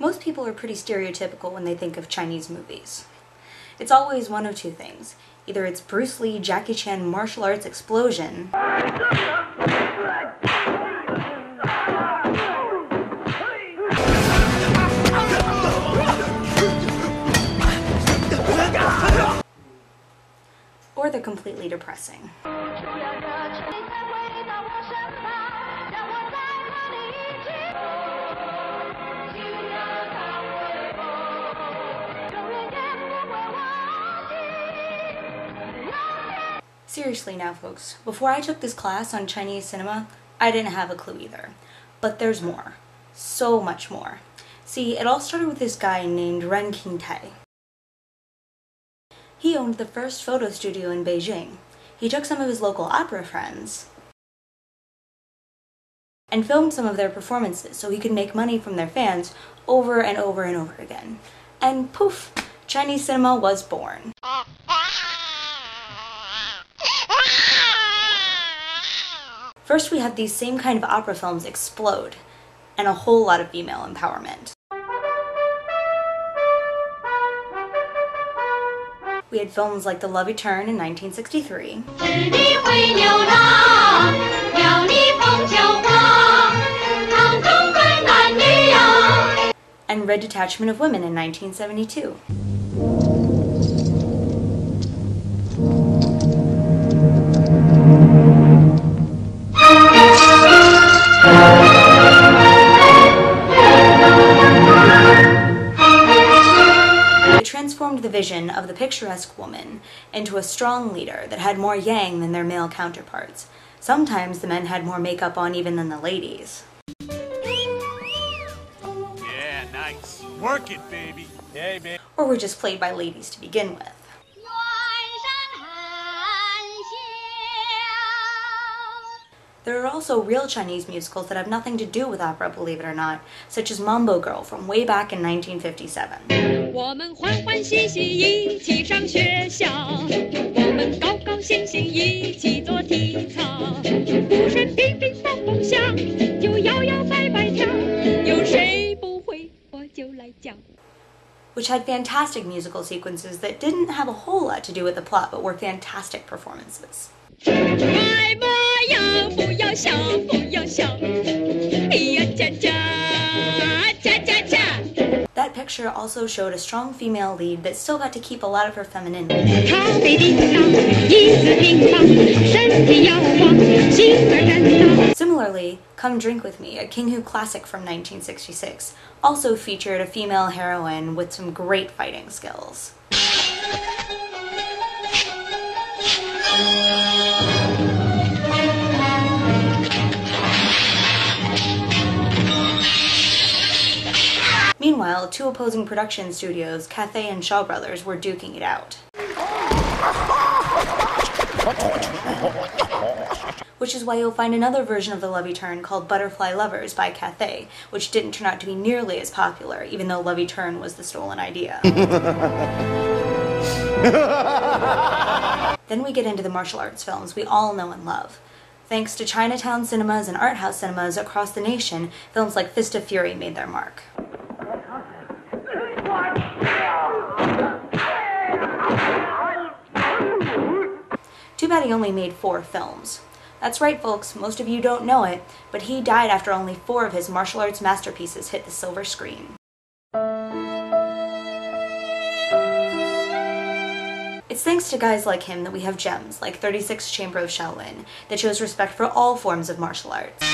Most people are pretty stereotypical when they think of Chinese movies. It's always one of two things. Either it's Bruce Lee, Jackie Chan martial arts explosion, or they're completely depressing. Seriously now, folks, before I took this class on Chinese cinema, I didn't have a clue either. But there's more. So much more. See, it all started with this guy named Ren Qingtai. He owned the first photo studio in Beijing. He took some of his local opera friends and filmed some of their performances so he could make money from their fans over and over and over again. And poof, Chinese cinema was born. First, we had these same kind of opera films explode, and a whole lot of female empowerment. We had films like The Love Etern in 1963, and Red Detachment of Women in 1972. Transformed the vision of the picturesque woman into a strong leader that had more yang than their male counterparts. Sometimes the men had more makeup on even than the ladies. Yeah, nice. Work it, baby. Hey, baby. Or were just played by ladies to begin with. There are also real Chinese musicals that have nothing to do with opera, believe it or not, such as Mambo Girl from way back in 1957. Which had fantastic musical sequences that didn't have a whole lot to do with the plot, but were fantastic performances. That picture also showed a strong female lead that still got to keep a lot of her femininity. Similarly, Come Drink With Me, a King Hu classic from 1966, also featured a female heroine with some great fighting skills. Meanwhile, two opposing production studios, Cathay and Shaw Brothers, were duking it out. Which is why you'll find another version of The Love Etern called Butterfly Lovers by Cathay, which didn't turn out to be nearly as popular, even though Love Etern was the stolen idea. Then we get into the martial arts films we all know and love. Thanks to Chinatown cinemas and art house cinemas across the nation, films like Fist of Fury made their mark. Too bad he only made 4 films. That's right, folks, most of you don't know it, but he died after only 4 of his martial arts masterpieces hit the silver screen. It's thanks to guys like him that we have gems like 36 Chamber of Shaolin that shows respect for all forms of martial arts.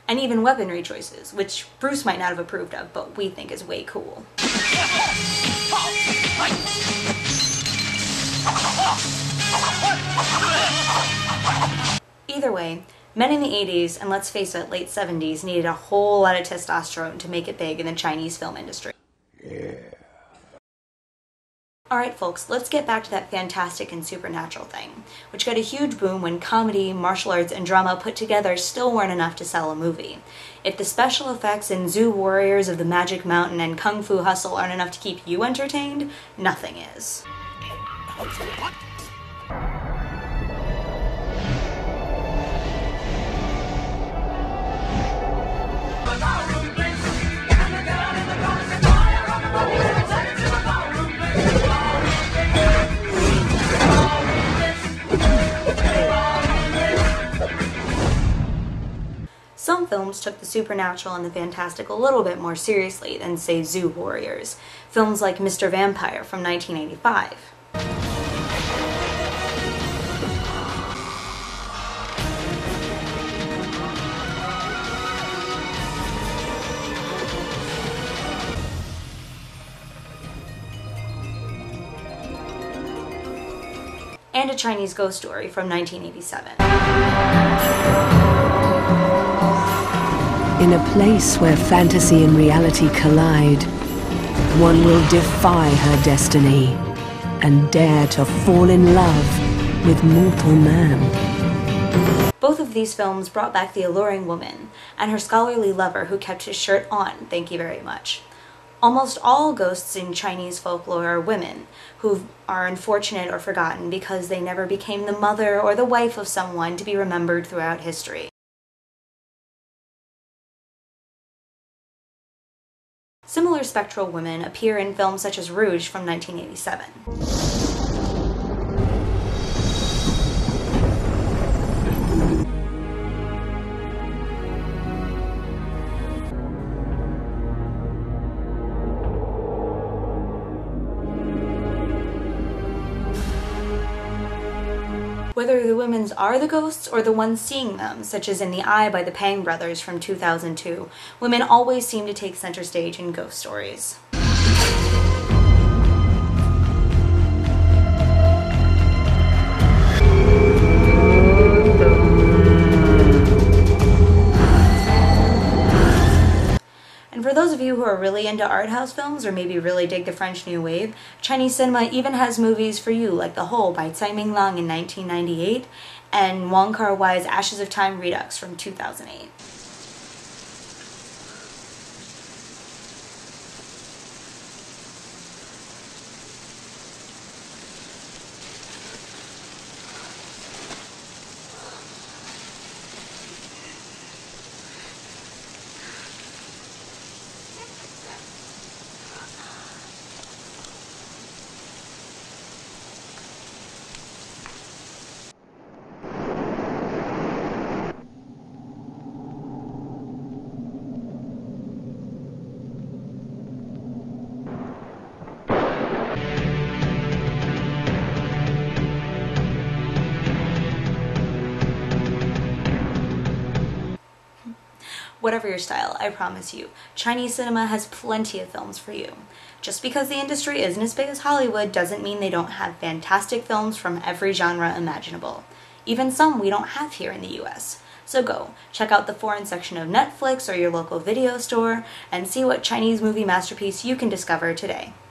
And even weaponry choices, which Bruce might not have approved of, but we think is way cool. Either way, men in the 80s, and let's face it, late 70s, needed a whole lot of testosterone to make it big in the Chinese film industry. Alright folks, let's get back to that fantastic and supernatural thing, which got a huge boom when comedy, martial arts, and drama put together still weren't enough to sell a movie. If the special effects in Zoo Warriors of the Magic Mountain and Kung Fu Hustle aren't enough to keep you entertained, nothing is. Some films took the supernatural and the fantastic a little bit more seriously than, say, Zoo Warriors. Films like Mr. Vampire from 1985. And A Chinese Ghost Story from 1987. In a place where fantasy and reality collide, one will defy her destiny and dare to fall in love with mortal man. Both of these films brought back the alluring woman and her scholarly lover who kept his shirt on, thank you very much. Almost all ghosts in Chinese folklore are women who are unfortunate or forgotten because they never became the mother or the wife of someone to be remembered throughout history. Similar spectral women appear in films such as Rouge from 1987. Whether the women are the ghosts or the ones seeing them, such as in The Eye by the Pang brothers from 2002, women always seem to take center stage in ghost stories. And for those of you who are really into art house films or maybe really dig the French New Wave, Chinese cinema even has movies for you like The Hole by Tsai Ming-liang in 1998 and Wong Kar-wai's Ashes of Time Redux from 2008. Whatever your style, I promise you, Chinese cinema has plenty of films for you. Just because the industry isn't as big as Hollywood doesn't mean they don't have fantastic films from every genre imaginable. Even some we don't have here in the US. So go, check out the foreign section of Netflix or your local video store, and see what Chinese movie masterpiece you can discover today.